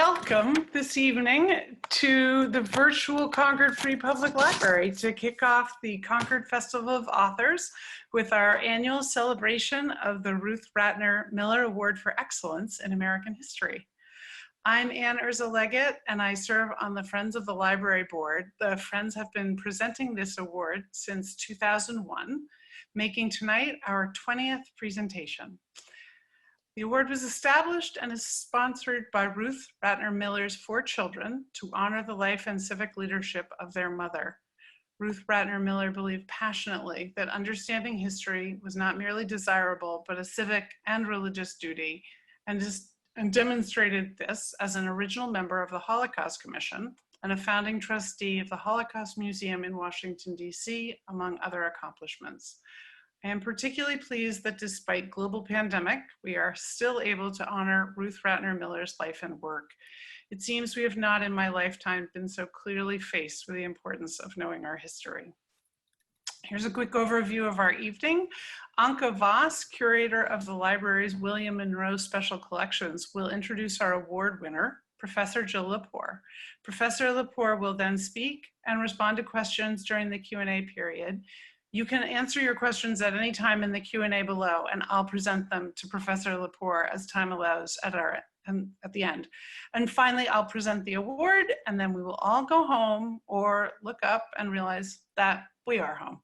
Welcome this evening to the virtual Concord Free Public Library to kick off the Concord Festival of Authors with our annual celebration of the Ruth Ratner Miller Award for Excellence in American History. I'm Ann Urza-Leggett and I serve on the Friends of the Library Board. The Friends have been presenting this award since 2001, making tonight our 20th presentation. The award was established and is sponsored by Ruth Ratner Miller's 4 children to honor the life and civic leadership of their mother. Ruth Ratner Miller believed passionately that understanding history was not merely desirable, but a civic and religious duty, and demonstrated this as an original member of the Holocaust Commission and a founding trustee of the Holocaust Museum in Washington, D.C., among other accomplishments. I am particularly pleased that despite global pandemic, we are still able to honor Ruth Ratner Miller's life and work. It seems we have not in my lifetime been so clearly faced with the importance of knowing our history. Here's a quick overview of our evening. Anke Voss, curator of the library's William Monroe Special Collections, will introduce our award winner, Professor Jill Lepore. Professor Lepore will then speak and respond to questions during the Q&A period. You can answer your questions at any time in the Q&A below, and I'll present them to Professor Lepore as time allows at the end. And finally, I'll present the award, and then we will all go home or look up and realize that we are home.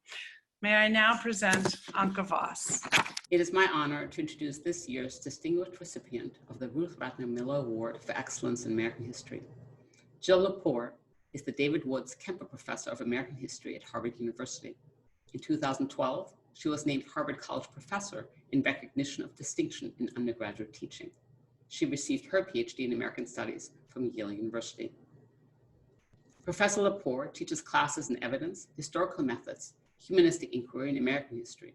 May I now present Anke Voss. It is my honor to introduce this year's distinguished recipient of the Ruth Ratner Miller Award for Excellence in American History. Jill Lepore is the David Woods Kemper Professor of American History at Harvard University. In 2012, she was named Harvard College Professor in recognition of distinction in undergraduate teaching. She received her PhD in American Studies from Yale University. Professor Lepore teaches classes in evidence, historical methods, humanistic inquiry, and American history.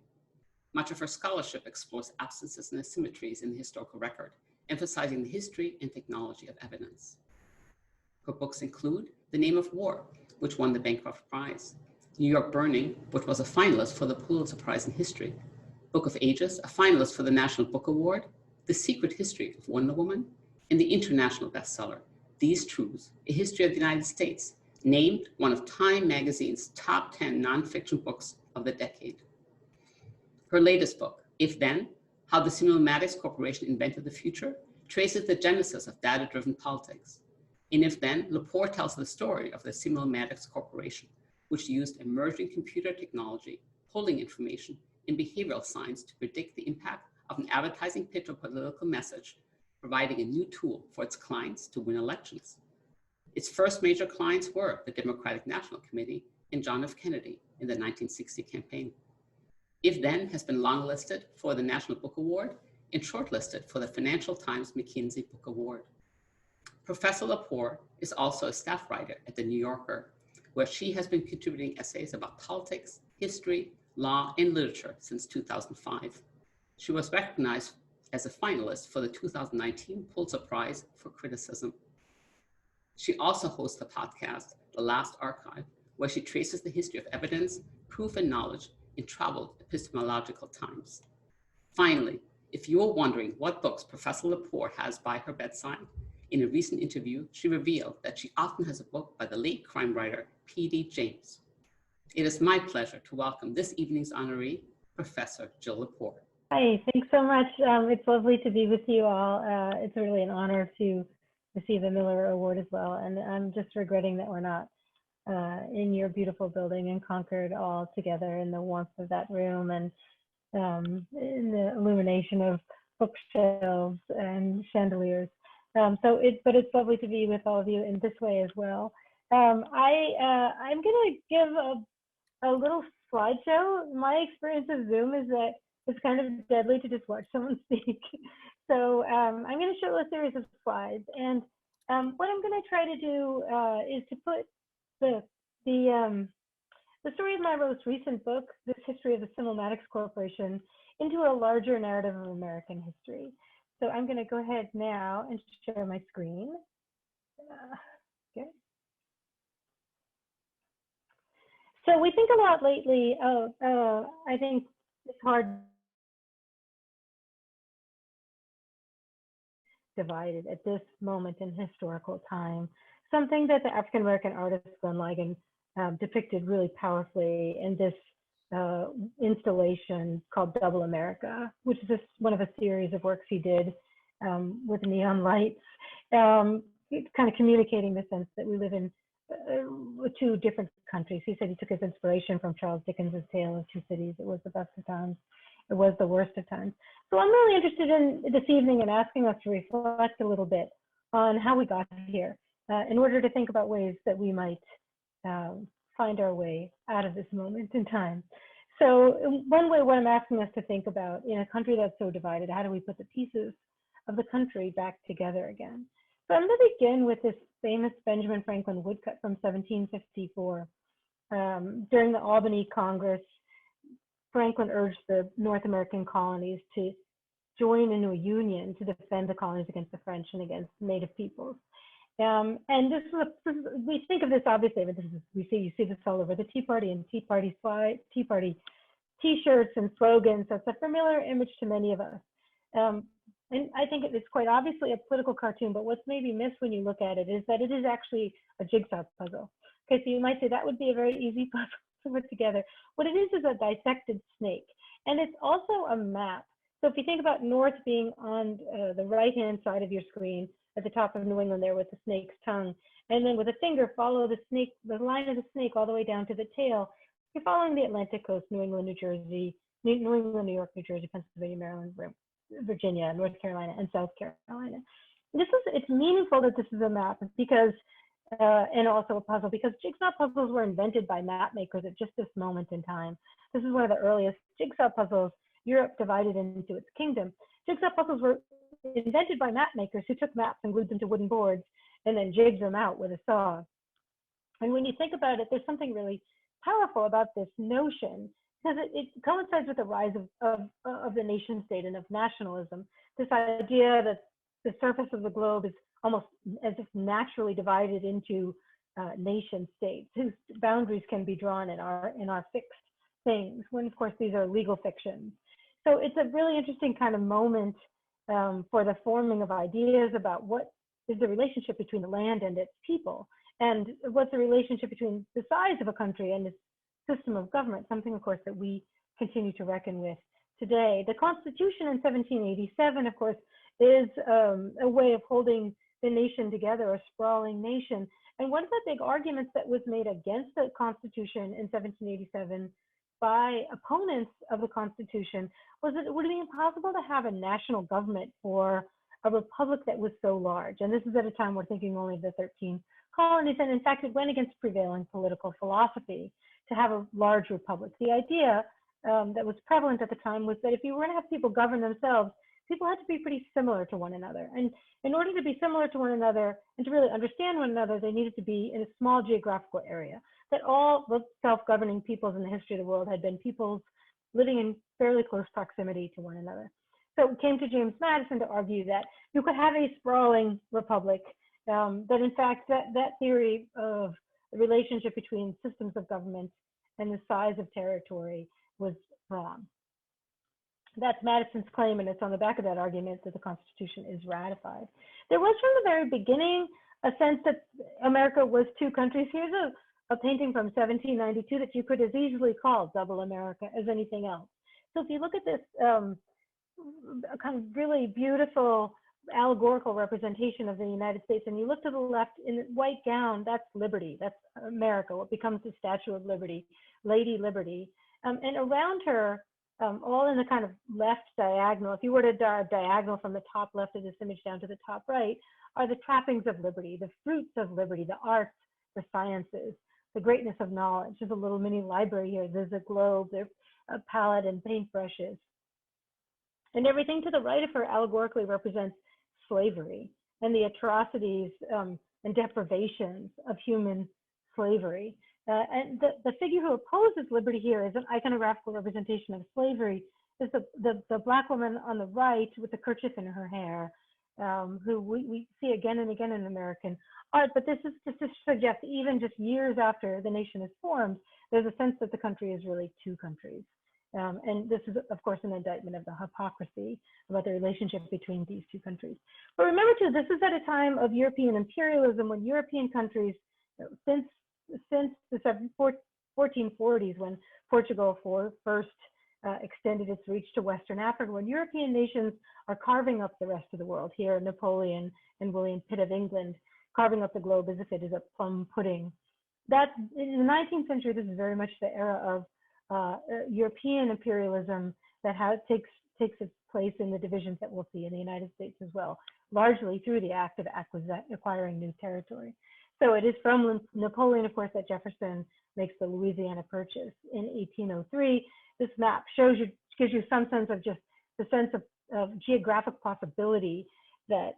Much of her scholarship explores absences and asymmetries in the historical record, emphasizing the history and technology of evidence. Her books include The Name of War, which won the Bancroft Prize, New York Burning, which was a finalist for the Pulitzer Prize in History, Book of Ages, a finalist for the National Book Award, The Secret History of Wonder Woman, and the international bestseller, These Truths, A History of the United States, named one of Time magazine's top 10 nonfiction books of the decade. Her latest book, If Then, How the Simulmatics Corporation Invented the Future, traces the genesis of data-driven politics. In If Then, Lepore tells the story of the Simulmatics Corporation, which used emerging computer technology, polling information, and behavioral science to predict the impact of an advertising pitch or political message, providing a new tool for its clients to win elections. Its first major clients were the Democratic National Committee and John F. Kennedy in the 1960 campaign. If Then has been longlisted for the National Book Award and shortlisted for the Financial Times McKinsey Book Award. Professor Lepore is also a staff writer at The New Yorker, where she has been contributing essays about politics, history, law, and literature since 2005. She was recognized as a finalist for the 2019 Pulitzer Prize for Criticism. She also hosts the podcast, The Last Archive, where she traces the history of evidence, proof, and knowledge in troubled epistemological times. Finally, if you're wondering what books Professor Lepore has by her bedside, in a recent interview, she revealed that she often has a book by the late crime writer, P.D. James. It is my pleasure to welcome this evening's honoree, Professor Jill Lepore. Hi, thanks so much. It's lovely to be with you all. It's really an honor to receive the Miller Award as well. And I'm just regretting that we're not in your beautiful building in Concord all together in the warmth of that room and in the illumination of bookshelves and chandeliers. But it's lovely to be with all of you in this way as well. I'm going to give a little slideshow. My experience of Zoom is that it's kind of deadly to just watch someone speak. So I'm going to show a series of slides. And what I'm going to try to do is to put the story of my most recent book, This History of the Simulmatics Corporation, into a larger narrative of American history. So I'm going to go ahead now and share my screen. Okay. So we think a lot lately, I think it's hard divided at this moment in historical time. Something that the African-American artist Glenn Ligon depicted really powerfully in this installation called Double America, which is one of a series of works he did with neon lights, kind of communicating the sense that we live in two different countries. He said he took his inspiration from Charles Dickens' Tale of Two Cities. It was the best of times, it was the worst of times. So I'm really interested in this evening in asking us to reflect a little bit on how we got here in order to think about ways that we might find our way out of this moment in time. So one way, what I'm asking us to think about in a country that's so divided, how do we put the pieces of the country back together again? So I'm going to begin with this famous Benjamin Franklin woodcut from 1754. During the Albany Congress, Franklin urged the North American colonies to join into a union to defend the colonies against the French and against native peoples. And we think of this obviously, but you see this all over the Tea Party and Tea Party T-shirts and slogans. So it's a familiar image to many of us. And I think it's quite obviously a political cartoon, but what's maybe missed when you look at it is that it is actually a jigsaw puzzle. Okay, so you might say that would be a very easy puzzle to put together. What it is a dissected snake, and it's also a map. So if you think about north being on the right-hand side of your screen, at the top of New England there with the snake's tongue, and then with a finger follow the snake, the line of the snake all the way down to the tail. You're following the Atlantic coast, New England, New Jersey, New England, New York, New Jersey, Pennsylvania, Maryland, Virginia, North Carolina, and South Carolina. It's meaningful that this is a map because, and also a puzzle, because jigsaw puzzles were invented by map makers at just this moment in time. This is one of the earliest jigsaw puzzles Europe divided into its kingdom. Jigsaw puzzles were invented by map makers who took maps and glued them to wooden boards and then jigged them out with a saw. And when you think about it, there's something really powerful about this notion, because it coincides with the rise of the nation state and of nationalism. This idea that the surface of the globe is almost as if naturally divided into nation states whose boundaries can be drawn in our fixed things, when of course these are legal fictions. So it's a really interesting kind of moment for the forming of ideas about what is the relationship between the land and its people, and what's the relationship between the size of a country and its system of government, something of course that we continue to reckon with today. The Constitution in 1787, of course, is a way of holding the nation together, a sprawling nation. And one of the big arguments that was made against the Constitution in 1787 by opponents of the Constitution was that it would be impossible to have a national government for a republic that was so large. And this is at a time we're thinking only of the 13 colonies. And in fact, it went against prevailing political philosophy to have a large republic. The idea that was prevalent at the time was that if you were going to have people govern themselves, people had to be pretty similar to one another. And in order to be similar to one another and to really understand one another, they needed to be in a small geographical area. That all the self-governing peoples in the history of the world had been peoples living in fairly close proximity to one another. So it came to James Madison to argue that you could have a sprawling republic, that in fact that theory of the relationship between systems of government and the size of territory was wrong. That's Madison's claim, and it's on the back of that argument that the Constitution is ratified. There was from the very beginning a sense that America was two countries. Here's a painting from 1792 that you could as easily call Double America as anything else. So if you look at this kind of really beautiful allegorical representation of the United States, and you look to the left in a white gown, that's Liberty, that's America, what becomes the Statue of Liberty, Lady Liberty. And around her, all in the kind of left diagonal, if you were to draw a diagonal from the top left of this image down to the top right, are the trappings of liberty, the fruits of liberty, the arts, the sciences, the greatness of knowledge. There's a little mini library here. There's a globe, there's a palette and paintbrushes. And everything to the right of her allegorically represents slavery and the atrocities and deprivations of human slavery. And the figure who opposes liberty here is an iconographical representation of slavery, is the Black woman on the right with the kerchief in her hair, who we see again and again in American art. But this is just to suggest, even just years after the nation is formed, there's a sense that the country is really two countries. And this is, of course, an indictment of the hypocrisy about the relationship between these two countries. But remember, too, this is at a time of European imperialism when European countries, since the 1440s, when Portugal first extended its reach to Western Africa, when European nations are carving up the rest of the world, here Napoleon and William Pitt of England, carving up the globe as if it is a plum pudding. That's, in the 19th century, this is very much the era of European imperialism that takes its place in the divisions that we'll see in the United States as well, largely through the act of acquiring new territory. So it is from Napoleon, of course, that Jefferson makes the Louisiana Purchase in 1803. This map gives you some sense of just the sense of geographic possibility that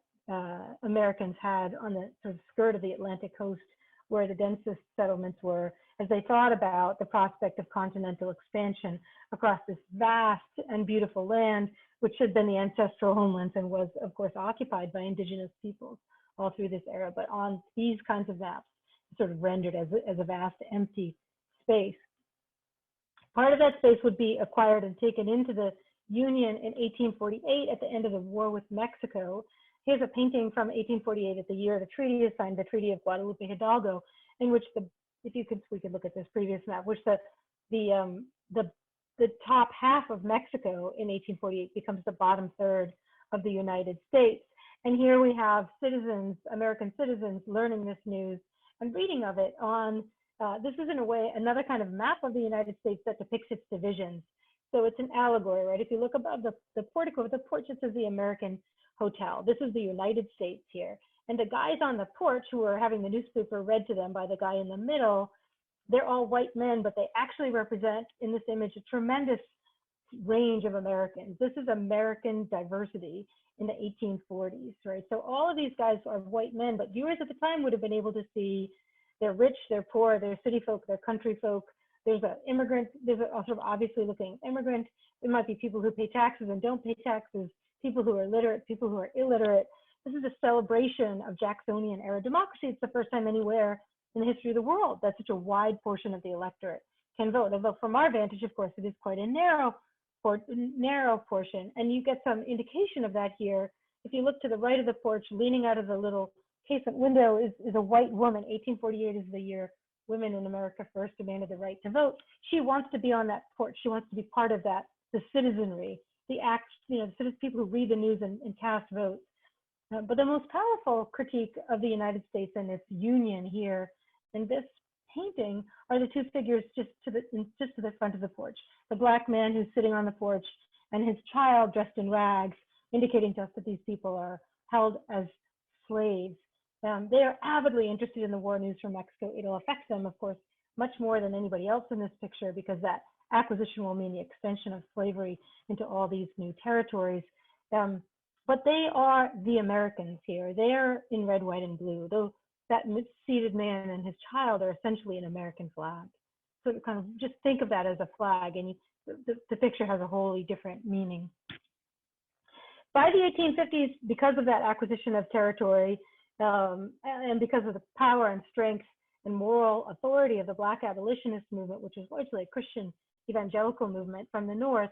Americans had on the sort of skirt of the Atlantic coast, where the densest settlements were, as they thought about the prospect of continental expansion across this vast and beautiful land, which had been the ancestral homelands and was, of course, occupied by indigenous peoples all through this era. But on these kinds of maps, sort of rendered as a vast empty space. Part of that space would be acquired and taken into the Union in 1848 at the end of the war with Mexico. Here's a painting from 1848 at the year the treaty is signed, the Treaty of Guadalupe Hidalgo, in which we could look at this previous map, which the top half of Mexico in 1848 becomes the bottom third of the United States. And here we have citizens, American citizens, learning this news and reading of it on, this is in a way another kind of map of the United States that depicts its divisions. So it's an allegory, right? If you look above the portico, the porch, it says the American Hotel. This is the United States here. And the guys on the porch who are having the newspaper read to them by the guy in the middle, they're all white men, but they actually represent in this image a tremendous range of Americans. This is American diversity in the 1840s, right? So all of these guys are white men, but viewers at the time would have been able to see they're rich, they're poor, they're city folk, they're country folk. There's an immigrant, there's a sort of obviously looking immigrant. There might be people who pay taxes and don't pay taxes, people who are literate, people who are illiterate. This is a celebration of Jacksonian era democracy. It's the first time anywhere in the history of the world that such a wide portion of the electorate can vote. Although from our vantage, of course, it is quite a narrow portion. And you get some indication of that here. If you look to the right of the porch, leaning out of the little casement window is a white woman. 1848 is the year women in America first demanded the right to vote. She wants to be on that porch. She wants to be part of that, the citizenry, the act, the people who read the news and cast votes. But the most powerful critique of the United States and its union here in this painting are the two figures just to the front of the porch. The black man who's sitting on the porch and his child dressed in rags, indicating to us that these people are held as slaves. They are avidly interested in the war news from Mexico. It'll affect them, of course, much more than anybody else in this picture, because that acquisition will mean the extension of slavery into all these new territories. But they are the Americans here. They are in red, white, and blue. Though that seated man and his child are essentially an American flag. So kind of just think of that as a flag, and the picture has a wholly different meaning. By the 1850s, because of that acquisition of territory, and because of the power and strength and moral authority of the Black abolitionist movement, which is largely a Christian evangelical movement from the North,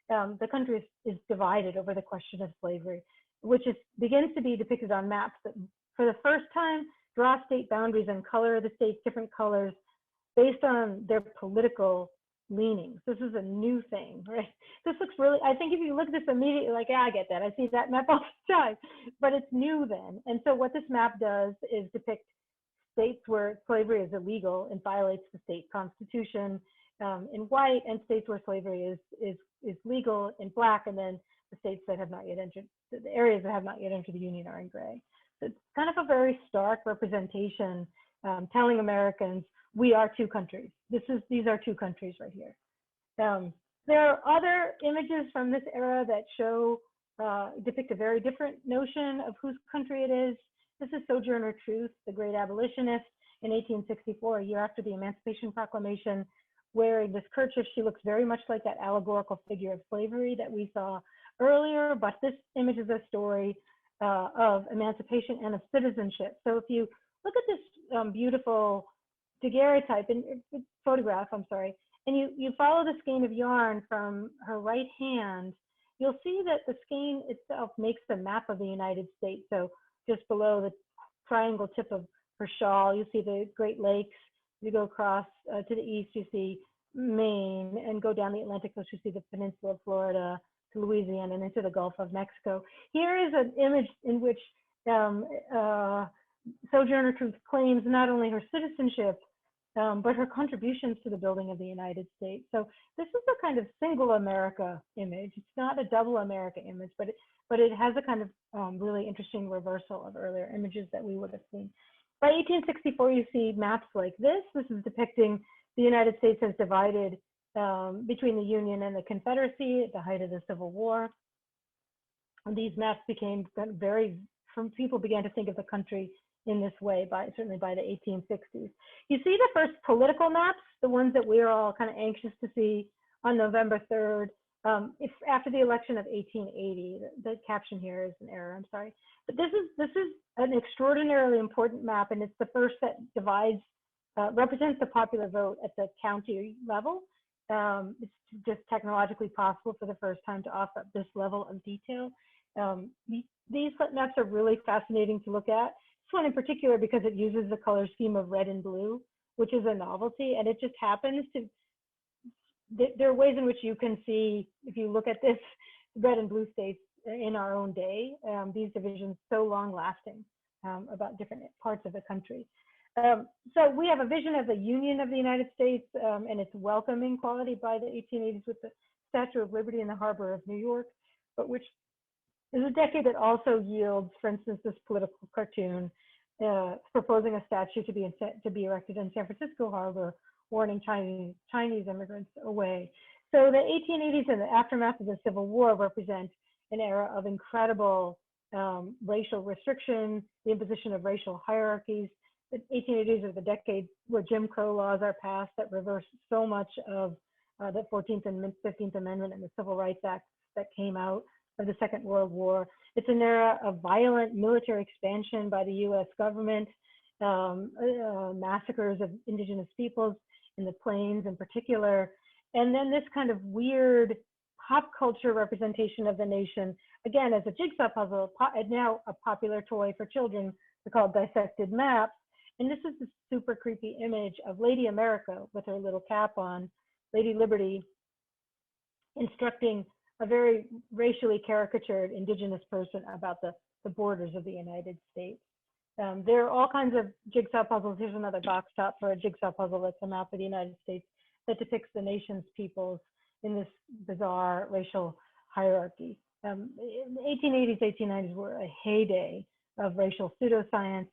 the country is divided over the question of slavery, which begins to be depicted on maps that for the first time draw state boundaries and color the states different colors based on their political leanings. This is a new thing, right? This looks really, I think if you look at this immediately, like, yeah, I get that. I see that map all the time, but it's new then. And so what this map does is depict states where slavery is illegal and violates the state constitution in white, and states where slavery is legal in black, and then the states that have not yet entered, the areas that have not yet entered the Union are in gray. So it's kind of a very stark representation telling Americans, we are two countries. These are two countries right here. There are other images from this era that depict a very different notion of whose country it is. This is Sojourner Truth, the great abolitionist, in 1864, a year after the Emancipation Proclamation, wearing this kerchief. She looks very much like that allegorical figure of slavery that we saw earlier, but this image is a story of emancipation and of citizenship. So if you look at this beautiful daguerreotype photograph, And you follow the skein of yarn from her right hand, you'll see that the skein itself makes a map of the United States. So just below the triangle tip of her shawl, you see the Great Lakes. You go across to the east, you see Maine, and go down the Atlantic coast, you see the peninsula of Florida to Louisiana and into the Gulf of Mexico. Here is an image in which Sojourner Truth claims not only her citizenship, but her contributions to the building of the United States. So this is a kind of single America image. It's not a double America image, but it has a kind of really interesting reversal of earlier images that we would have seen. By 1864, you see maps like this. This is depicting the United States as divided between the Union and the Confederacy at the height of the Civil War. And these maps became people began to think of the country in this way, certainly by the 1860s. You see the first political maps, the ones that we are all kind of anxious to see on November 3rd. It's after the election of 1880. The caption here is an error, I'm sorry. But this is an extraordinarily important map, and it's the first that represents the popular vote at the county level. It's just technologically possible for the first time to offer this level of detail. These maps are really fascinating to look at. This one in particular because it uses the color scheme of red and blue, which is a novelty, and it just happens to, there are ways in which you can see, if you look at this, red and blue states in our own day, these divisions so long lasting about different parts of the country. So we have a vision of the Union of the United States and its welcoming quality by the 1880s with the Statue of Liberty in the harbor of New York, but which is a decade that also yields, for instance, this political cartoon proposing a statue to be erected in San Francisco harbor, warning Chinese immigrants away. So the 1880s and the aftermath of the Civil War represent an era of incredible racial restriction, the imposition of racial hierarchies. The 1880s are the decade where Jim Crow laws are passed that reverse so much of the 14th and 15th Amendment and the Civil Rights Act that came out of the Second World War. It's an era of violent military expansion by the US government, massacres of indigenous peoples in the plains in particular, and then this kind of weird pop culture representation of the nation, again, as a jigsaw puzzle, now a popular toy for children. They're called dissected maps. And this is this super creepy image of Lady America with her little cap on, Lady Liberty, instructing a very racially caricatured indigenous person about the borders of the United States. There are all kinds of jigsaw puzzles. Here's another box top for a jigsaw puzzle that's a map of the United States that depicts the nation's peoples in this bizarre racial hierarchy. The 1880s, 1890s were a heyday of racial pseudoscience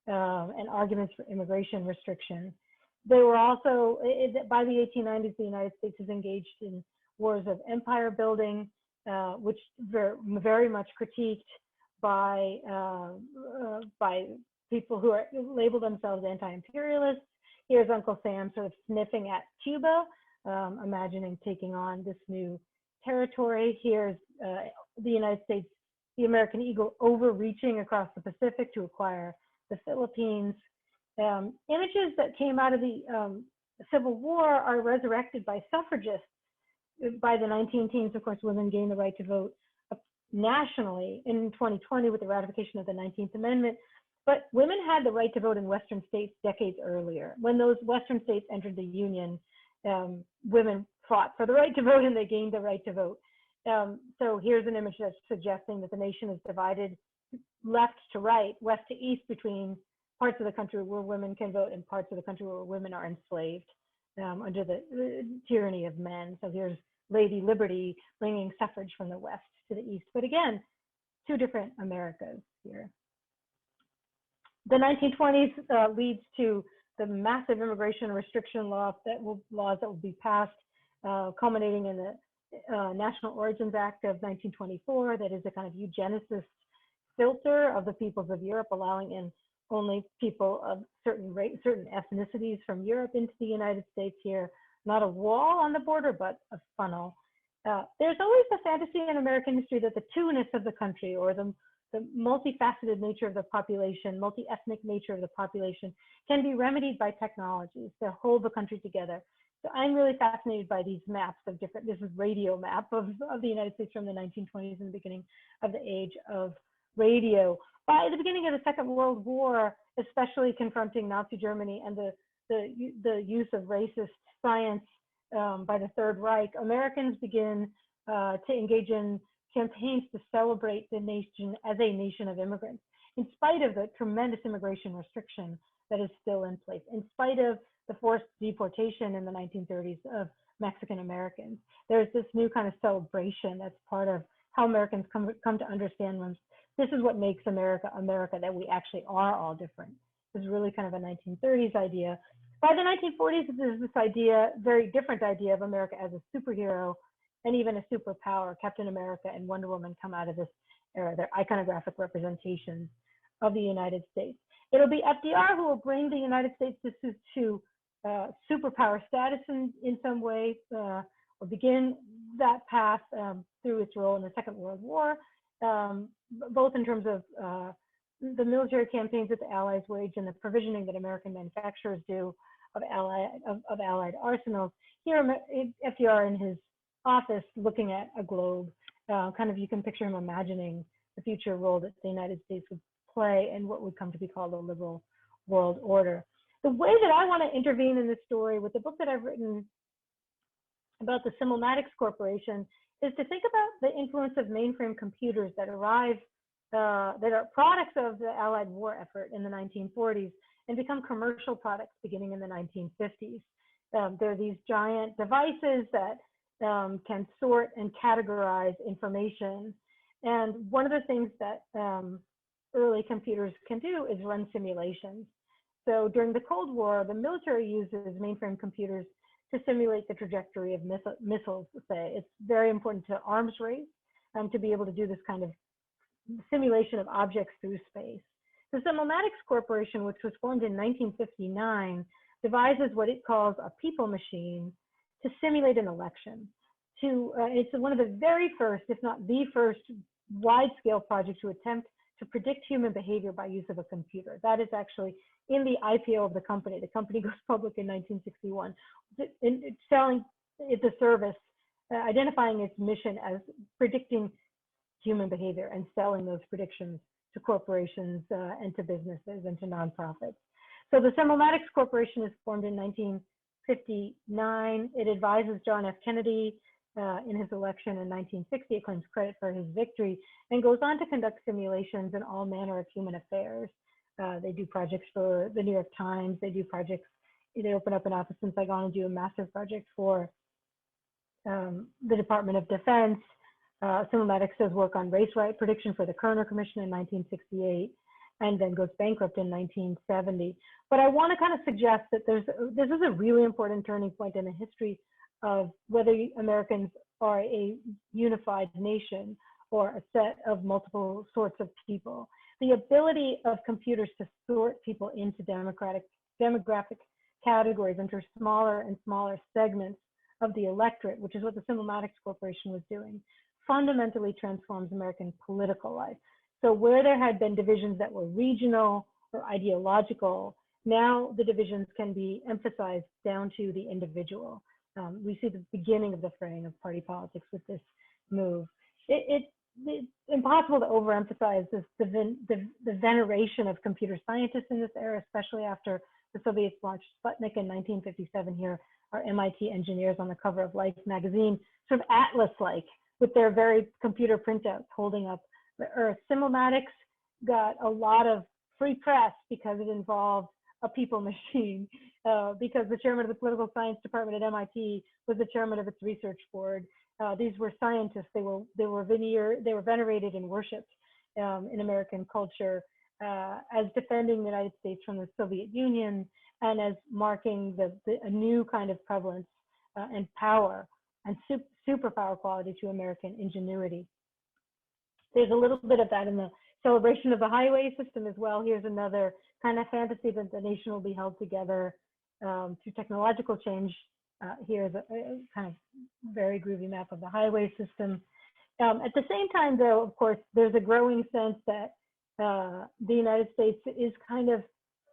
and arguments for immigration restriction. They were also, by the 1890s, the United States is engaged in wars of empire building, which very much critiqued by people who are labeled themselves anti-imperialists. Here's Uncle Sam sort of sniffing at Cuba, imagining taking on this new territory. Here's the United States, the American eagle overreaching across the Pacific to acquire the Philippines. Images that came out of the Civil War are resurrected by suffragists. By the 19 teens, of course, women gained the right to vote nationally in 2020 with the ratification of the 19th Amendment. But women had the right to vote in Western states decades earlier. When those Western states entered the Union, women fought for the right to vote and they gained the right to vote. So here's an image that's suggesting that the nation is divided left to right, west to east, between parts of the country where women can vote and parts of the country where women are enslaved under the tyranny of men. So here's Lady Liberty bringing suffrage from the west to the east. But again, two different Americas here. The 1920s leads to the massive immigration restriction laws that will be passed, culminating in the National Origins Act of 1924. That is a kind of eugenicist filter of the peoples of Europe, allowing in only people of certain ethnicities from Europe into the United States here. Not a wall on the border, but a funnel. There's always the fantasy in American history that the two-ness of the country, or the multifaceted nature of the population, multi-ethnic nature of the population, can be remedied by technologies to hold the country together. So I'm really fascinated by these maps of different, this is radio map of the United States from the 1920s and the beginning of the age of radio. By the beginning of the Second World War, especially confronting Nazi Germany and the use of racist science by the Third Reich, Americans begin to engage in campaigns to celebrate the nation as a nation of immigrants, in spite of the tremendous immigration restriction that is still in place, in spite of the forced deportation in the 1930s of Mexican Americans. There's this new kind of celebration that's part of how Americans come to understand them. This is what makes America America, that we actually are all different. This is really kind of a 1930s idea. By the 1940s, there's this idea, very different idea of America as a superhero and even a superpower. Captain America and Wonder Woman come out of this era. They're iconographic representations of the United States. It'll be FDR who will bring the United States to superpower status in some way, or begin that path through its role in the Second World War, both in terms of the military campaigns that the Allies wage and the provisioning that American manufacturers do of Allied arsenals. Here, FDR in his office looking at a globe, kind of you can picture him imagining the future role that the United States would play and what would come to be called a liberal world order. The way that I want to intervene in this story with the book that I've written about the Simulmatics Corporation is to think about the influence of mainframe computers that arrive, that are products of the Allied war effort in the 1940s and become commercial products beginning in the 1950s. There are these giant devices that can sort and categorize information. And one of the things that early computers can do is run simulations. So during the Cold War, the military uses mainframe computers to simulate the trajectory of missiles, say. It's very important to arms race to be able to do this kind of simulation of objects through space. The Simulmatics Corporation, which was formed in 1959, devises what it calls a people machine to simulate an election. It's one of the very first, if not the first, wide-scale project to attempt to predict human behavior by use of a computer. That is actually in the IPO of the company. The company goes public in 1961, selling it a service, identifying its mission as predicting human behavior and selling those predictions to corporations and to businesses and to nonprofits. So the Simulmatics Corporation is formed in 1959. It advises John F. Kennedy in his election in 1960. It claims credit for his victory and goes on to conduct simulations in all manner of human affairs. They do projects for the New York Times. They do projects, they open up an office in Saigon and do a massive project for the Department of Defense. Simulmatics does work on race right prediction for the Kerner Commission in 1968 and then goes bankrupt in 1970. But I want to kind of suggest that this is a really important turning point in the history of whether Americans are a unified nation or a set of multiple sorts of people. The ability of computers to sort people into demographic categories, into smaller and smaller segments of the electorate, which is what the Simulmatics Corporation was doing, fundamentally transforms American political life. So where there had been divisions that were regional or ideological, now the divisions can be emphasized down to the individual. We see the beginning of the fraying of party politics with this move. It's impossible to overemphasize the veneration of computer scientists in this era, especially after the Soviets launched Sputnik in 1957. Here are MIT engineers on the cover of Life magazine, sort of atlas-like, with their very computer printouts holding up the Earth. Simulmatics got a lot of free press because it involved a people machine, because the chairman of the political science department at MIT was the chairman of its research board. These were scientists. They were venerated and worshipped in American culture as defending the United States from the Soviet Union and as marking a new kind of prevalence and power and superpower quality to American ingenuity. There's a little bit of that in the celebration of the highway system as well. Here's another kind of fantasy that the nation will be held together through technological change. Here's a kind of very groovy map of the highway system. At the same time, though, of course, there's a growing sense that the United States is kind of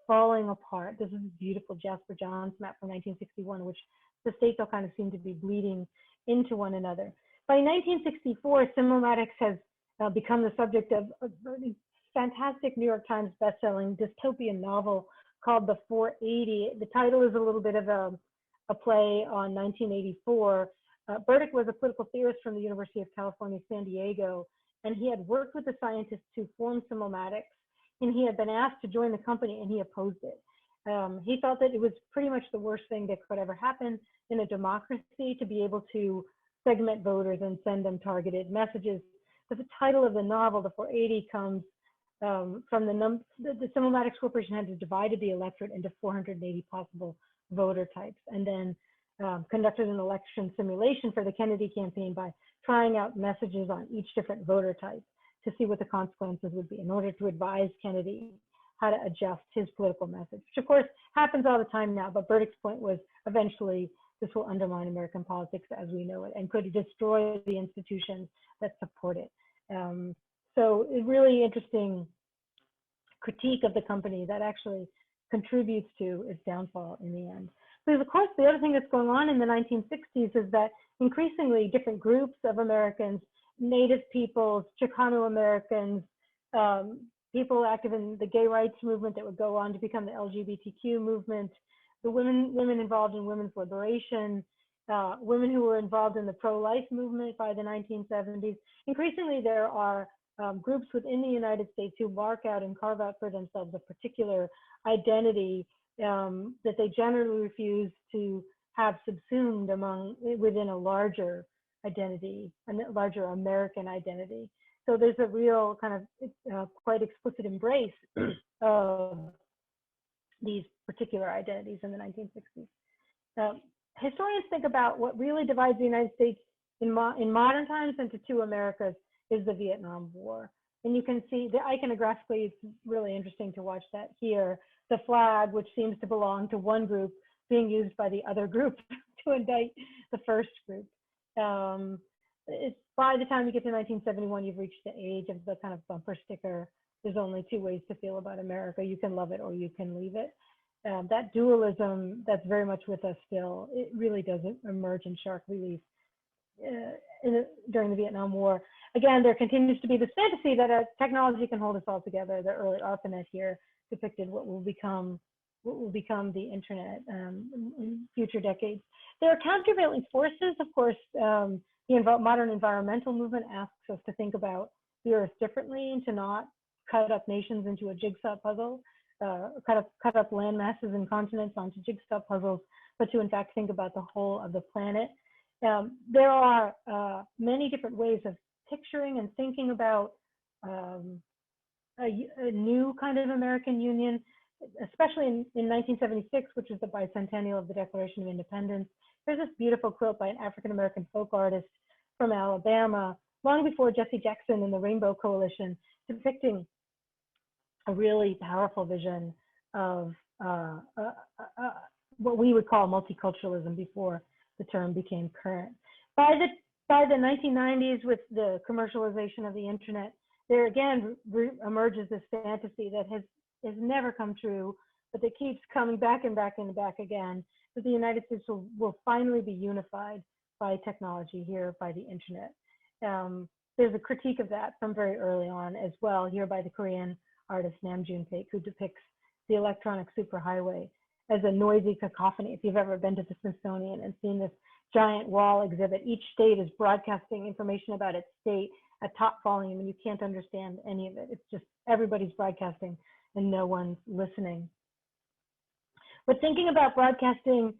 falling apart. This is a beautiful Jasper Johns map from 1961, which the states all kind of seem to be bleeding into one another. By 1964, Simulmatics has become the subject of a really fantastic New York Times bestselling dystopian novel called The 480. The title is a little bit of a play on 1984. Burdick was a political theorist from the University of California, San Diego, and he had worked with the scientists who formed Simulmatics, and he had been asked to join the company, and he opposed it. He felt that it was pretty much the worst thing that could ever happen in a democracy to be able to segment voters and send them targeted messages. But the title of the novel, The 480, comes from the Simulmatics Corporation had divided the electorate into 480 possible voter types, and then conducted an election simulation for the Kennedy campaign by trying out messages on each different voter type to see what the consequences would be in order to advise Kennedy how to adjust his political message, which of course happens all the time now, but Burdick's point was eventually this will undermine American politics as we know it and could destroy the institutions that support it. So a really interesting critique of the company that actually contributes to its downfall in the end. Because of course, the other thing that's going on in the 1960s is that increasingly different groups of Americans, Native peoples, Chicano Americans, people active in the gay rights movement that would go on to become the LGBTQ movement, the women involved in women's liberation, women who were involved in the pro-life movement by the 1970s. Increasingly, there are groups within the United States who mark out and carve out for themselves a particular identity that they generally refuse to have subsumed within a larger identity, a larger American identity. So there's a real kind of quite explicit embrace of these particular identities in the 1960s. Historians think about what really divides the United States in modern times into two Americas is the Vietnam War. And you can see the iconographically, it's really interesting to watch that here. The flag, which seems to belong to one group, being used by the other group to indict the first group. It's, by the time you get to 1971, you've reached the age of the kind of bumper sticker. There's only two ways to feel about America. You can love it or you can leave it. That dualism that's very much with us still, it really doesn't emerge in sharp relief during the Vietnam War. Again, there continues to be this fantasy that technology can hold us all together. The early ARPANET here depicted what will become the internet in future decades. There are countervailing forces, of course. The modern environmental movement asks us to think about the Earth differently and to not cut up nations into a jigsaw puzzle, cut up land masses and continents onto jigsaw puzzles, but to in fact think about the whole of the planet. There are many different ways of picturing and thinking about a new kind of American Union, especially in 1976, which is the bicentennial of the Declaration of Independence. There's this beautiful quilt by an African-American folk artist from Alabama, long before Jesse Jackson and the Rainbow Coalition, depicting a really powerful vision of what we would call multiculturalism before the term became current. By the 1990s, with the commercialization of the internet, there again emerges this fantasy that has never come true, but that keeps coming back and back and back again, that the United States will finally be unified by technology here, by the internet. There's a critique of that from very early on as well, here by the Korean artist Nam June-paik, who depicts the electronic superhighway as a noisy cacophony. If you've ever been to the Smithsonian and seen this giant wall exhibit, each state is broadcasting information about its state at top volume, and you can't understand any of it. It's just everybody's broadcasting and no one's listening. But thinking about broadcasting,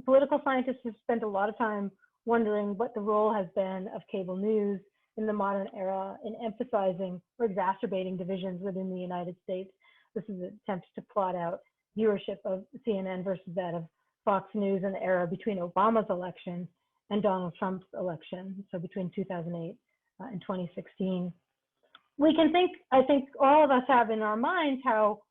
political scientists have spent a lot of time wondering what the role has been of cable news in the modern era in emphasizing or exacerbating divisions within the United States. This is an attempt to plot out viewership of CNN versus that of Fox News in the era between Obama's election and Donald Trump's election, so between 2008 and 2016. We can think, I think all of us have in our minds how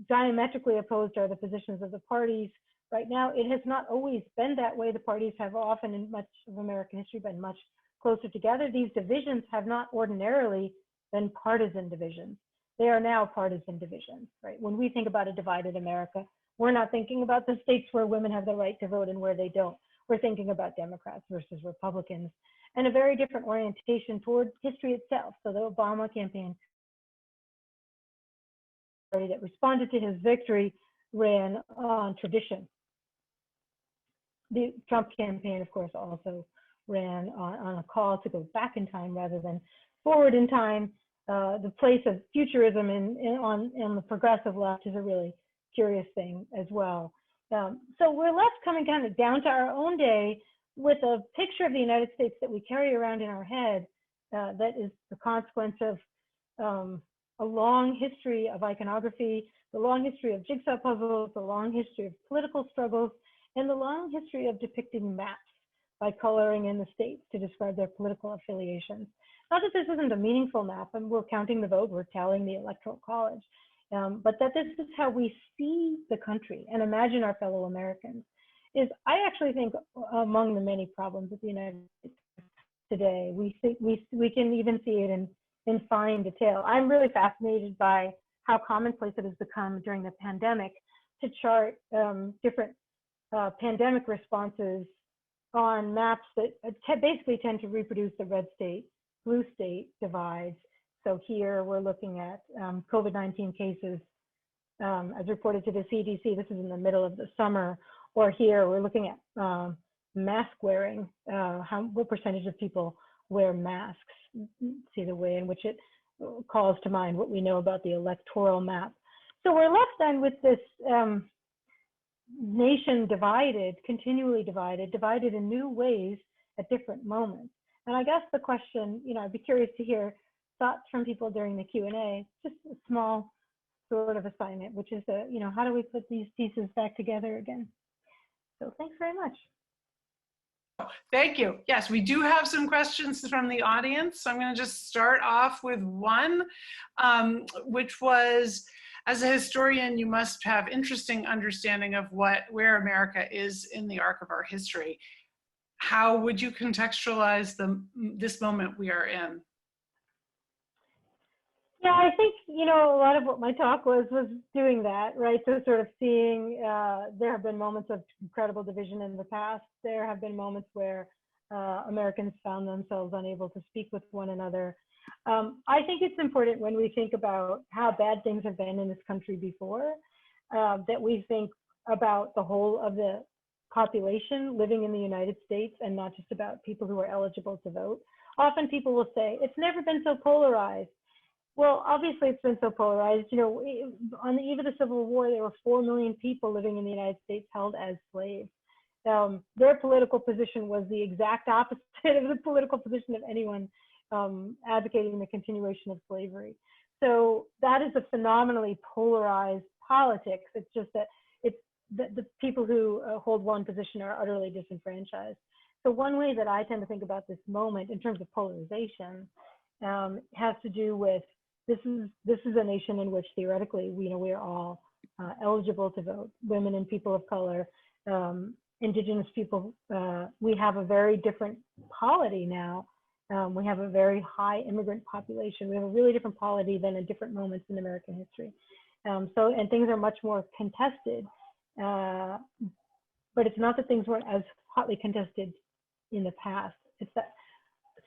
diametrically opposed are the positions of the parties. Right now, it has not always been that way. The parties have often, in much of American history, been much closer together. These divisions have not ordinarily been partisan divisions. they are now partisan divisions, right? When we think about a divided America, we're not thinking about the states where women have the right to vote and where they don't. We're thinking about Democrats versus Republicans, and a very different orientation toward history itself. So the Obama campaign that responded to his victory ran on tradition. The Trump campaign, of course, also ran on a call to go back in time rather than forward in time. The place of futurism on the progressive left is a really curious thing as well. So we're left coming kind of down to our own day with a picture of the United States that we carry around in our head that is the consequence of a long history of iconography, the long history of jigsaw puzzles, the long history of political struggles, and the long history of depicting maps by coloring in the states to describe their political affiliations. Not that this isn't a meaningful map, and we're counting the vote, we're tallying the electoral college, but that this is how we see the country and imagine our fellow Americans. I actually think among the many problems of the United States today, we can even see it in fine detail. I'm really fascinated by how commonplace it has become during the pandemic to chart different pandemic responses on maps that basically tend to reproduce the red state, blue state divides. So here we're looking at COVID-19 cases as reported to the CDC. This is in the middle of the summer. Or here we're looking at mask wearing, what percentage of people wear masks. See the way in which it calls to mind what we know about the electoral map. So we're left then with this nation divided, continually divided in new ways at different moments. And I guess the question, I'd be curious to hear thoughts from people during the Q&A, just a small sort of assignment, which is, how do we put these pieces back together again? So thanks very much. Thank you. Yes, we do have some questions from the audience. So I'm going to just start off with one, which was, as a historian, you must have interesting understanding of where America is in the arc of our history. How would you contextualize this moment we are in? Yeah, I think, a lot of what my talk was doing that, right? So sort of seeing there have been moments of incredible division in the past. There have been moments where Americans found themselves unable to speak with one another. I think it's important when we think about how bad things have been in this country before, that we think about the whole of the population living in the United States and not just about people who are eligible to vote. Often people will say, it's never been so polarized. Well, obviously it's been so polarized. On the eve of the Civil War, there were 4 million people living in the United States held as slaves. Their political position was the exact opposite of the political position of anyone advocating the continuation of slavery. So that is a phenomenally polarized politics. It's just that the people who hold one position are utterly disenfranchised. So one way that I tend to think about this moment in terms of polarization has to do with this is a nation in which theoretically we are all eligible to vote, women and people of color, indigenous people. We have a very different polity now. We have a very high immigrant population. We have a really different polity than at different moments in American history. And things are much more contested, but it's not that things weren't as hotly contested in the past. It's that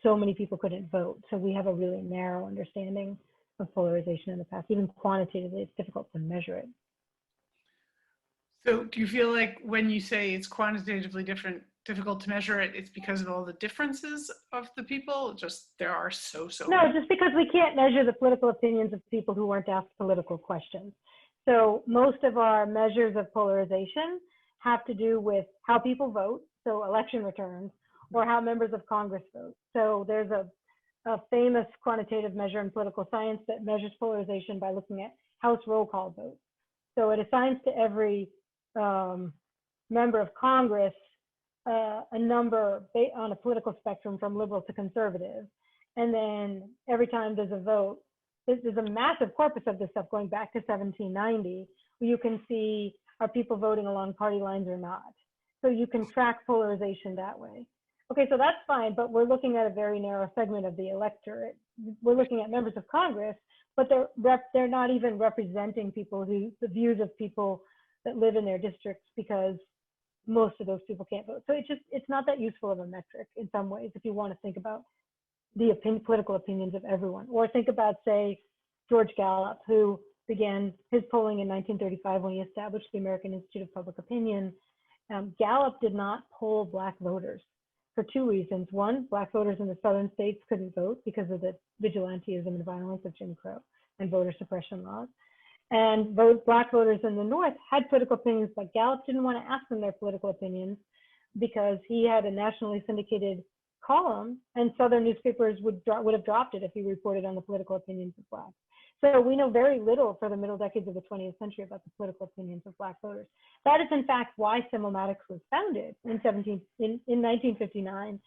so many people couldn't vote. So we have a really narrow understanding of polarization in the past. Even quantitatively, it's difficult to measure it. So do you feel like when you say it's quantitatively difficult to measure it, it's because of all the differences of the people? Just there are so No, many. just because we can't measure the political opinions of people who weren't asked political questions. So most of our measures of polarization have to do with how people vote, so election returns, or how members of Congress vote. So there's a famous quantitative measure in political science that measures polarization by looking at House roll call votes. So it assigns to every member of Congress a number on a political spectrum from liberal to conservative. And then every time there's a vote, there's a massive corpus of this stuff going back to 1790, where you can see, are people voting along party lines or not? So you can track polarization that way. Okay, so that's fine, but we're looking at a very narrow segment of the electorate. We're looking at members of Congress, but they're not even representing people the views of people that live in their districts, because most of those people can't vote. So it's not that useful of a metric in some ways if you want to think about the political opinions of everyone. Or think about, say, George Gallup, who began his polling in 1935 when he established the American Institute of Public Opinion. Gallup did not poll Black voters for two reasons. One, Black voters in the southern states couldn't vote because of the vigilantism and violence of Jim Crow and voter suppression laws. And Black voters in the North had political opinions, but Gallup didn't want to ask them their political opinions because he had a nationally syndicated column, and Southern newspapers would have dropped it if he reported on the political opinions of Blacks. So we know very little for the middle decades of the 20th century about the political opinions of Black voters. That is, in fact, why Simulmatics was founded in 1959,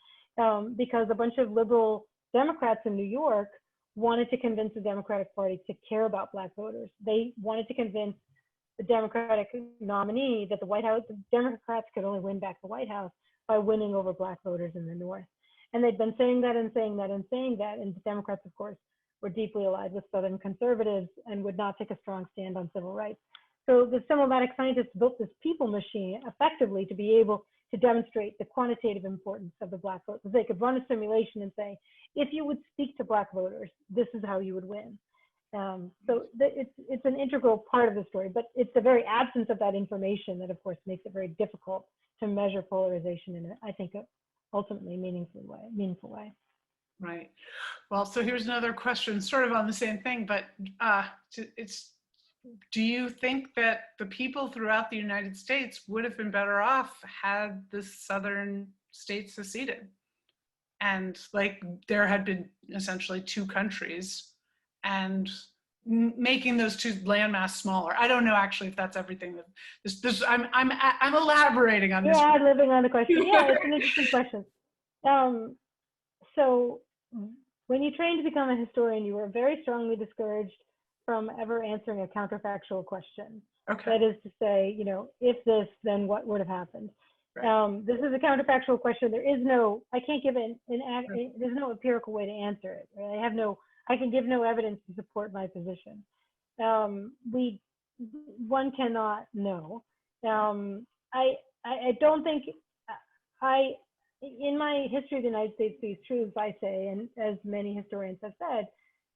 because a bunch of liberal Democrats in New York wanted to convince the Democratic Party to care about Black voters. They wanted to convince the Democratic nominee that the Democrats could only win back the White House by winning over Black voters in the North. And they'd been saying that and saying that and saying that. And the Democrats, of course, were deeply allied with Southern conservatives and would not take a strong stand on civil rights. So the Simulmatic scientists built this people machine effectively to be able to demonstrate the quantitative importance of the Black vote. So they could run a simulation and say, if you would speak to Black voters, this is how you would win. It's an integral part of the story, but it's the very absence of that information that, of course, makes it very difficult to measure polarization in, I think, a ultimately meaningful way. Right. Well, so here's another question, sort of on the same thing, but do you think that the people throughout the United States would have been better off had the southern states seceded? And like there had been essentially two countries, and making those two landmass smaller. I don't know actually if that's everything that this I'm elaborating on this. Yeah, living on the question. Yeah, it's an interesting question. So when you trained to become a historian, you were very strongly discouraged from ever answering a counterfactual question. Okay. That is to say, if this, then what would have happened? Right. This is a counterfactual question. There is no, I can't give there's no empirical way to answer it. Right? I can give no evidence to support my position. One cannot know. I don't think, in my history of the United States, these truths I say, and as many historians have said,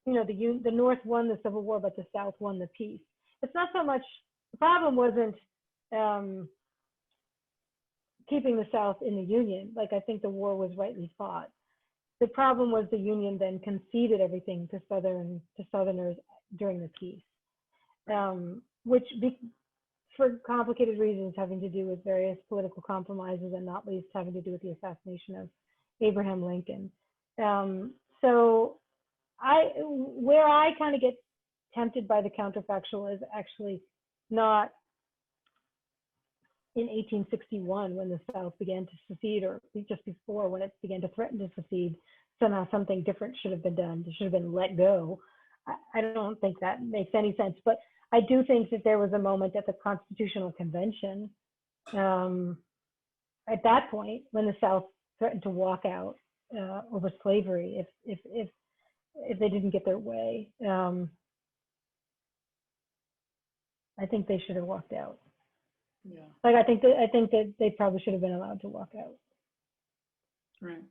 the North won the Civil War, but the South won the peace. It's not so much, the problem wasn't keeping the South in the Union. Like, I think the war was rightly fought. The problem was the Union then conceded everything to Southerners during the peace, for complicated reasons having to do with various political compromises, and not least having to do with the assassination of Abraham Lincoln. So where I kind of get tempted by the counterfactual is actually not in 1861 when the South began to secede, or just before when it began to threaten to secede. Somehow something different should have been done. It should have been let go. I don't think that makes any sense, but I do think that there was a moment at the Constitutional Convention at that point when the South threatened to walk out over slavery if they didn't get their way. I think they should have walked out. Yeah. Like I think that they probably should have been allowed to walk out. Right.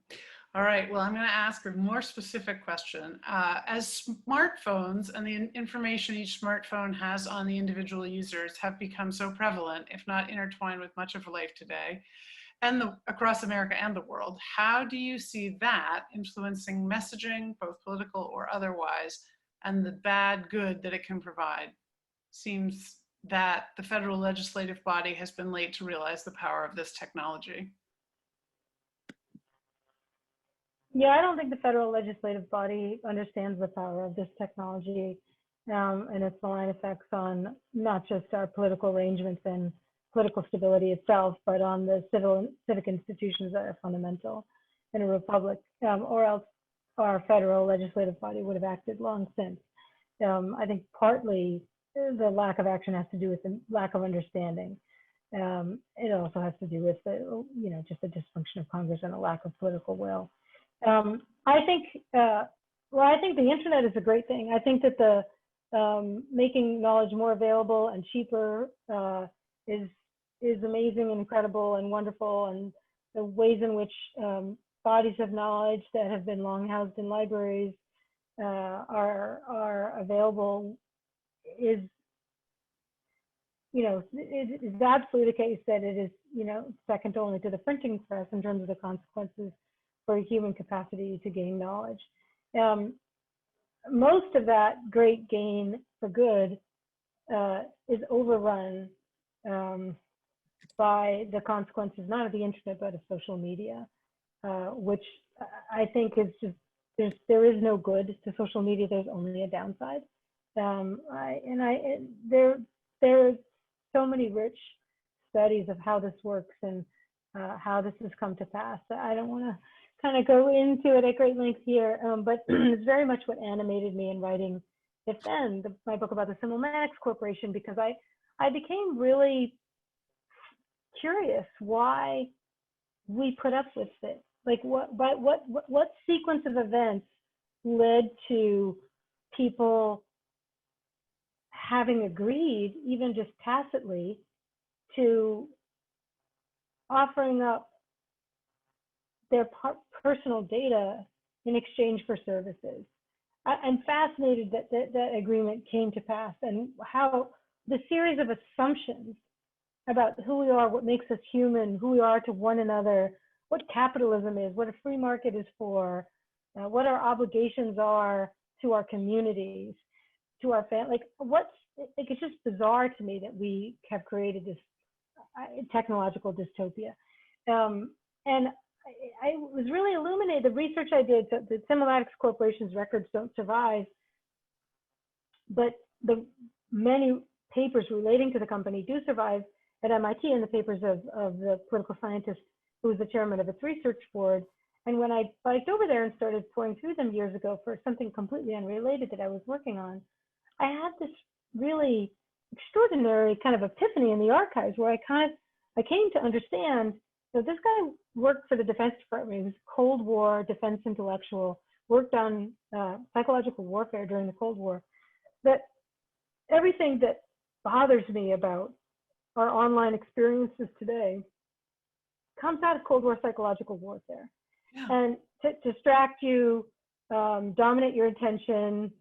All right. Well, I'm going to ask a more specific question. As smartphones and the information each smartphone has on the individual users have become so prevalent, if not intertwined with much of life today, and across America and the world, how do you see that influencing messaging, both political or otherwise, and the bad good that it can provide? Seems that the federal legislative body has been late to realize the power of this technology. Yeah, I don't think the federal legislative body understands the power of this technology and its malign effects on not just our political arrangements and political stability itself, but on the civic institutions that are fundamental in a republic, or else our federal legislative body would have acted long since. I think partly the lack of action has to do with the lack of understanding. It also has to do with just the dysfunction of Congress and a lack of political will. I think the internet is a great thing. I think that making knowledge more available and cheaper is amazing and incredible and wonderful, and the ways in which bodies of knowledge that have been long housed in libraries are available is, it is absolutely the case that it is, second only to the printing press in terms of the consequences for human capacity to gain knowledge. Most of that great gain for good is overrun by the consequences, not of the internet, but of social media, which I think is just, there is no good to social media. There's only a downside. There are so many rich studies of how this works and how this has come to pass. I don't want to kind of go into it at great length here, but it's very much what animated me in writing If Then, my book about the Simulmatics Corporation, because I became really curious why we put up with it. Like what sequence of events led to people having agreed, even just tacitly, to offering up their personal data in exchange for services. I'm fascinated that that agreement came to pass, and how the series of assumptions about who we are, what makes us human, who we are to one another, what capitalism is, what a free market is for, what our obligations are to our communities, to our family. It's just bizarre to me that we have created this technological dystopia. And I was really illuminated. The research I did, the Simulmatics Corporation's records don't survive, but the many papers relating to the company do survive at MIT, and the papers of the political scientist who was the chairman of its research board. And when I biked over there and started pouring through them years ago for something completely unrelated that I was working on, I had this really extraordinary kind of epiphany in the archives, where I came to understand that this guy worked for the Defense Department. He was a Cold War defense intellectual, worked on psychological warfare during the Cold War. That everything that bothers me about our online experiences today comes out of Cold War psychological warfare. Yeah. And to distract you, dominate your attention,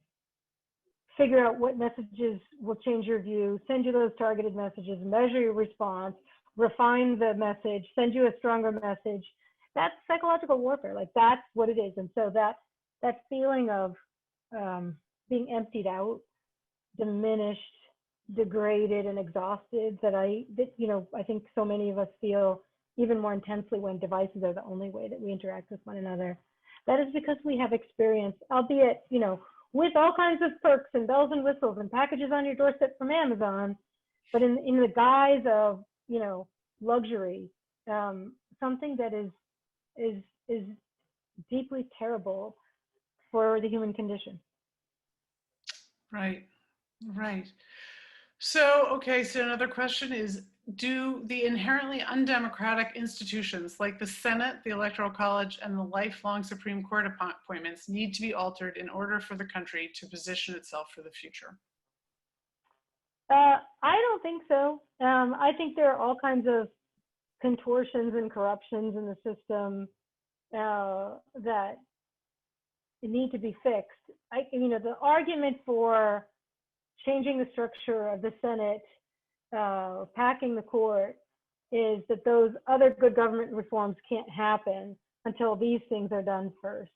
figure out what messages will change your view, send you those targeted messages, measure your response, refine the message, send you a stronger message. That's psychological warfare. Like, that's what it is. And so that feeling of being emptied out, diminished, degraded, and exhausted that I think so many of us feel even more intensely when devices are the only way that we interact with one another. That is because we have experience, albeit, with all kinds of perks and bells and whistles and packages on your doorstep from Amazon, but in the guise of, luxury, something that is deeply terrible for the human condition. Right. So another question is, do the inherently undemocratic institutions like the Senate, the Electoral College, and the lifelong Supreme Court appointments need to be altered in order for the country to position itself for the future? I don't think so. I think there are all kinds of contortions and corruptions in the system that need to be fixed. The argument for changing the structure of the Senate, packing the court, is that those other good government reforms can't happen until these things are done first.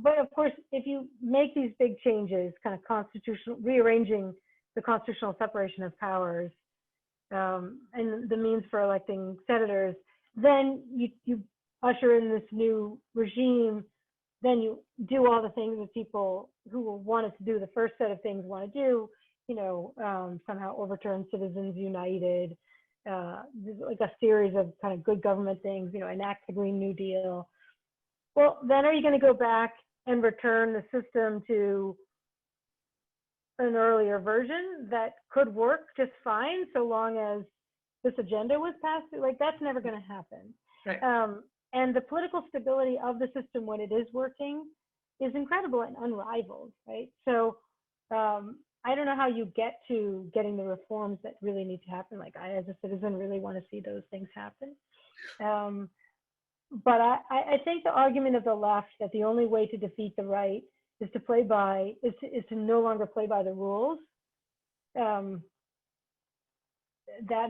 But of course, if you make these big changes, kind of rearranging the constitutional separation of powers, and the means for electing senators, then you usher in this new regime. Then you do all the things that people who wanted to do the first set of things want to do, somehow overturn Citizens United, like a series of kind of good government things, enact the Green New Deal. Well, then are you going to go back and return the system to an earlier version that could work just fine so long as this agenda was passed? Like, that's never going to happen. Right. And the political stability of the system when it is working is incredible and unrivaled, right? So I don't know how you get to getting the reforms that really need to happen. Like I, as a citizen, really want to see those things happen. But I think the argument of the left that the only way to defeat the right is to play by, is to no longer play by the rules. That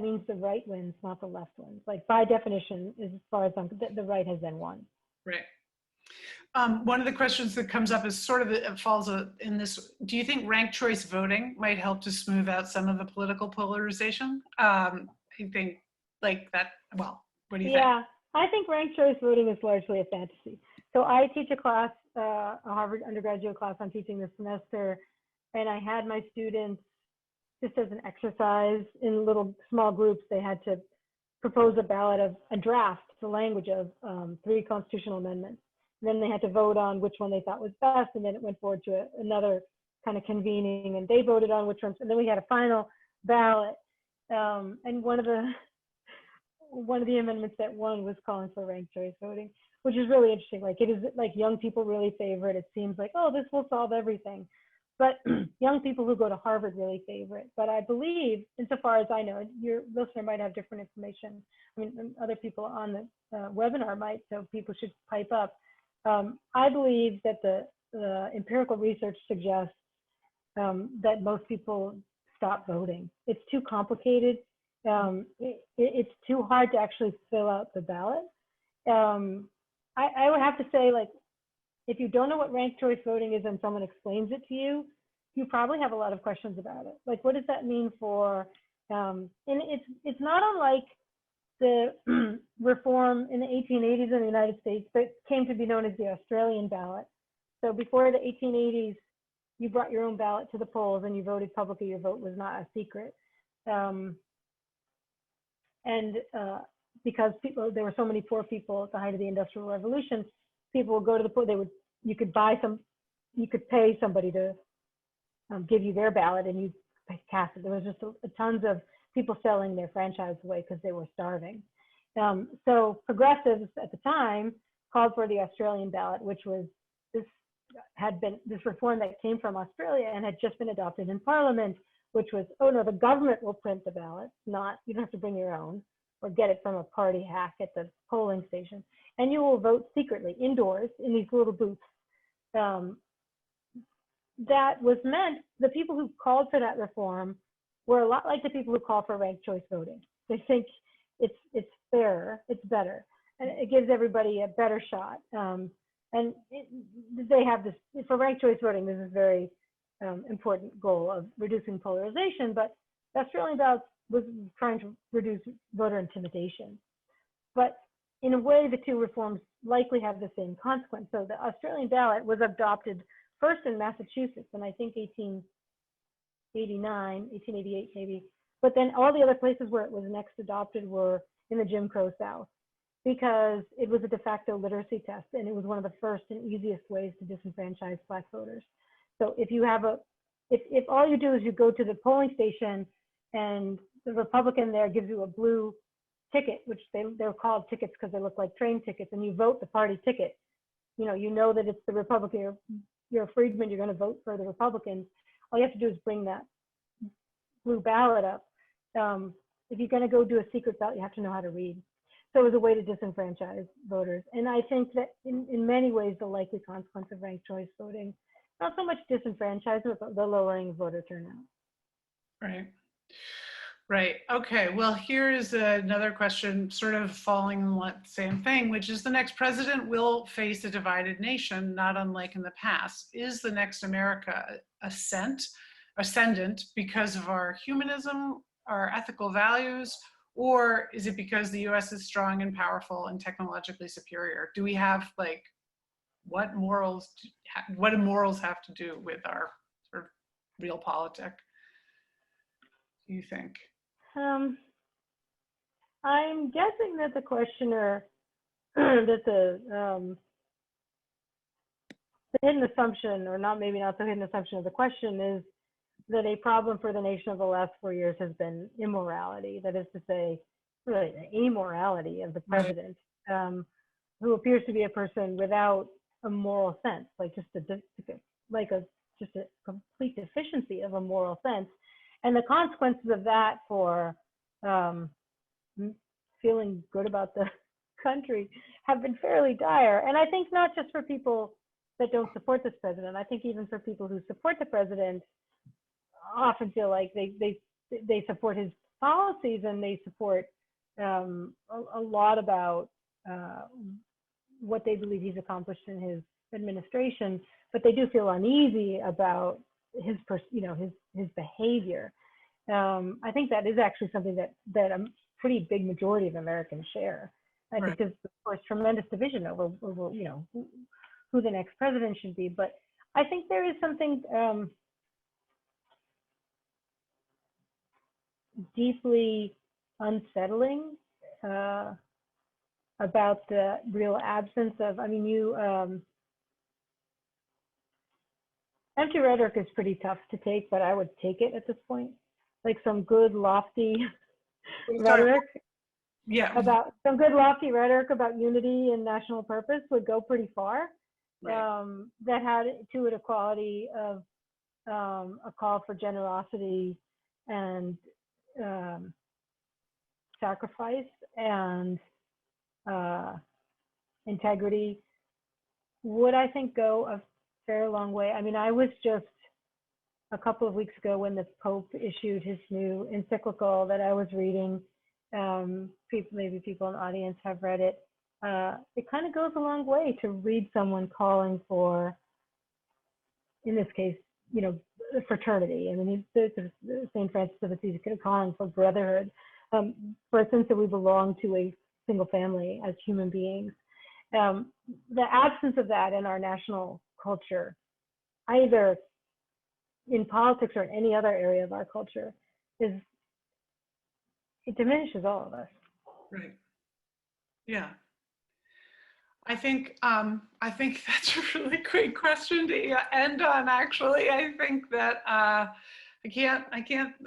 means the right wins, not the left wins. Like by definition, as far as the right has then won. Right. One of the questions that comes up is sort of, it falls in this, do you think ranked choice voting might help to smooth out some of the political polarization? I think like that, well, what do you think? Yeah, I think ranked choice voting is largely a fantasy. So I teach a class, a Harvard undergraduate class I'm teaching this semester, and I had my students, just as an exercise in little small groups, they had to propose a ballot of a draft, the language of 3 constitutional amendments. And then they had to vote on which one they thought was best, and then it went forward to another kind of convening, and they voted on which ones, and then we had a final ballot. And one of the amendments that won was calling for ranked choice voting, which is really interesting. Like it is like young people really favor it. It seems like, oh, this will solve everything. But young people who go to Harvard really favor it. But I believe, insofar as I know, your listener might have different information. I mean, other people on the webinar might, so people should pipe up. I believe that the empirical research suggests that most people stop voting. It's too complicated. It's too hard to actually fill out the ballot. I would have to say, like, if you don't know what ranked choice voting is and someone explains it to you, you probably have a lot of questions about it. Like, what does that mean for, and it's not unlike the reform in the 1880s in the United States that came to be known as the Australian ballot. So before the 1880s, you brought your own ballot to the polls and you voted publicly. Your vote was not a secret. Because there were so many poor people at the height of the Industrial Revolution, people would go to the poll. You could pay somebody to give you their ballot and you cast it. There was just tons of people selling their franchise away because they were starving. So progressives at the time called for the Australian ballot, which was this reform that came from Australia and had just been adopted in Parliament, which was, oh no, the government will print the ballot, you don't have to bring your own or get it from a party hack at the polling station. And you will vote secretly indoors in these little booths. That was meant, the people who called for that reform were a lot like the people who call for ranked choice voting. They think it's fairer, it's better, and it gives everybody a better shot. They have this, for ranked choice voting, this is very important goal of reducing polarization, but the Australian ballot was trying to reduce voter intimidation. But in a way, the two reforms likely have the same consequence. So the Australian ballot was adopted first in Massachusetts in, I think, 1888 maybe. But then all the other places where it was next adopted were in the Jim Crow South, because it was a de facto literacy test, and it was one of the first and easiest ways to disenfranchise Black voters. So if you have if all you do is you go to the polling station and the Republican there gives you a blue ticket, which they're called tickets because they look like train tickets, and you vote the party ticket, you know that it's the Republican, you're a freedman, you're going to vote for the Republicans. All you have to do is bring that blue ballot up. If you're going to go do a secret ballot, you have to know how to read. So it was a way to disenfranchise voters. And I think that in many ways, the likely consequence of ranked choice voting, not so much disenfranchisement, but the lowering of voter turnout. Right. Right. Okay. Well, here's another question sort of following the same thing, which is the next president will face a divided nation, not unlike in the past. Is the next America ascendant because of our humanism, our ethical values, or is it because the US is strong and powerful and technologically superior? Do we have what do morals have to do with our sort of realpolitik, do you think? I'm guessing that the questioner, that the hidden assumption, or maybe not the hidden assumption of the question, is that a problem for the nation of the last 4 years has been immorality. That is to say, really the amorality of the president, who appears to be a person without a moral sense, like just just a complete deficiency of a moral sense. And the consequences of that for feeling good about the country have been fairly dire. And I think not just for people that don't support this president, I think even for people who support the president often feel like they support his policies and they support a lot about what they believe he's accomplished in his administration, but they do feel uneasy about his behavior. I think that is actually something that a pretty big majority of Americans share. I think there's, of course, tremendous division over who the next president should be, but I think there is something deeply unsettling about the real absence of, empty rhetoric is pretty tough to take, but I would take it at this point. Like some good lofty rhetoric. Yeah. About some good lofty rhetoric about unity and national purpose would go pretty far. Right. That had to it a quality of a call for generosity and sacrifice and integrity would, I think, go a fair long way. I mean, I was just a couple of weeks ago when the Pope issued his new encyclical that I was reading. Maybe people in the audience have read it. It kind of goes a long way to read someone calling for, in this case, fraternity. I mean, St. Francis of Assisi calling for brotherhood, for a sense that we belong to a single family as human beings. The absence of that in our national culture, either in politics or in any other area of our culture, it diminishes all of us. Right. Yeah. I think that's a really great question to end on, actually. I think that I can't,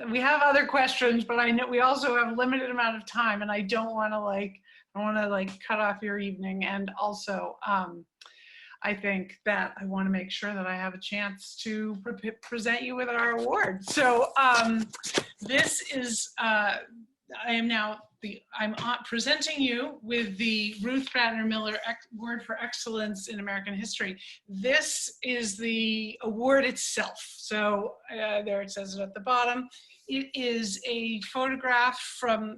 we have other questions, but I know we also have a limited amount of time, and I don't want to cut off your evening. And also, I think that I want to make sure that I have a chance to present you with our award. So this is, I'm presenting you with the Ruth Ratner Miller Award for Excellence in American History. This is the award itself. So there it says it at the bottom. It is a photograph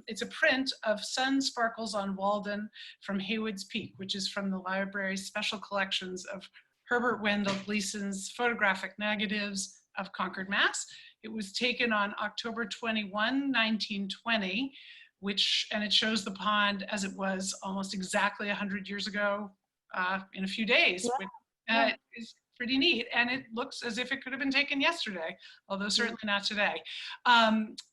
it's a print of Sun Sparkles on Walden from Haywood's Peak, which is from the library's special collections of Herbert Wendell Gleason's photographic negatives of Concord, Mass. It was taken on October 21, 1920, and it shows the pond as it was almost exactly 100 years ago in a few days. Yeah. It's pretty neat, and it looks as if it could have been taken yesterday, although certainly not today.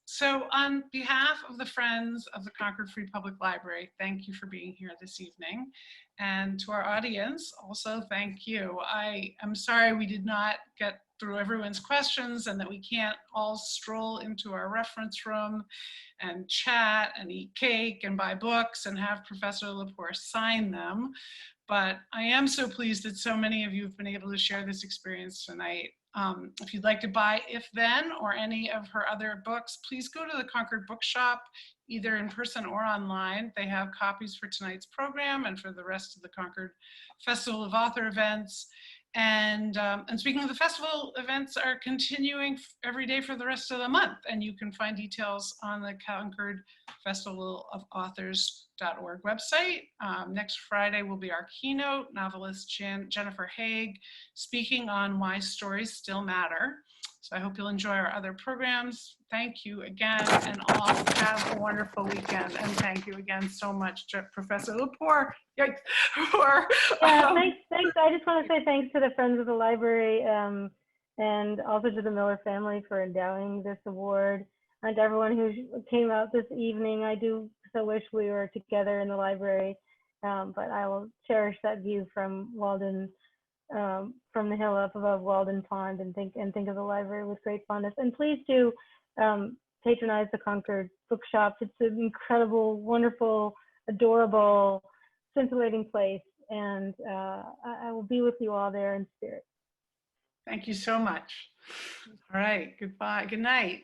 So on behalf of the Friends of the Concord Free Public Library, thank you for being here this evening. And to our audience, also thank you. I am sorry we did not get through everyone's questions and that we can't all stroll into our reference room and chat and eat cake and buy books and have Professor Lepore sign them. But I am so pleased that so many of you have been able to share this experience tonight. If you'd like to buy If Then or any of her other books, please go to the Concord Bookshop, either in person or online. They have copies for tonight's program and for the rest of the Concord Festival of Author events. And speaking of the festival, events are continuing every day for the rest of the month, and you can find details on the Concord Festival of Authors.org website. Next Friday will be our keynote, novelist Jennifer Haig, speaking on why stories still matter. So I hope you'll enjoy our other programs. Thank you again, and all have a wonderful weekend. And thank you again so much to Professor Lepore. Thanks. I just want to say thanks to the Friends of the Library and also to the Miller family for endowing this award, and to everyone who came out this evening. I do so wish we were together in the library, but I will cherish that view from Walden, from the hill up above Walden Pond, and think of the library with great fondness. And please do patronize the Concord Bookshop. It's an incredible, wonderful, adorable, scintillating place, and I will be with you all there in spirit. Thank you so much. All right, goodbye, good night.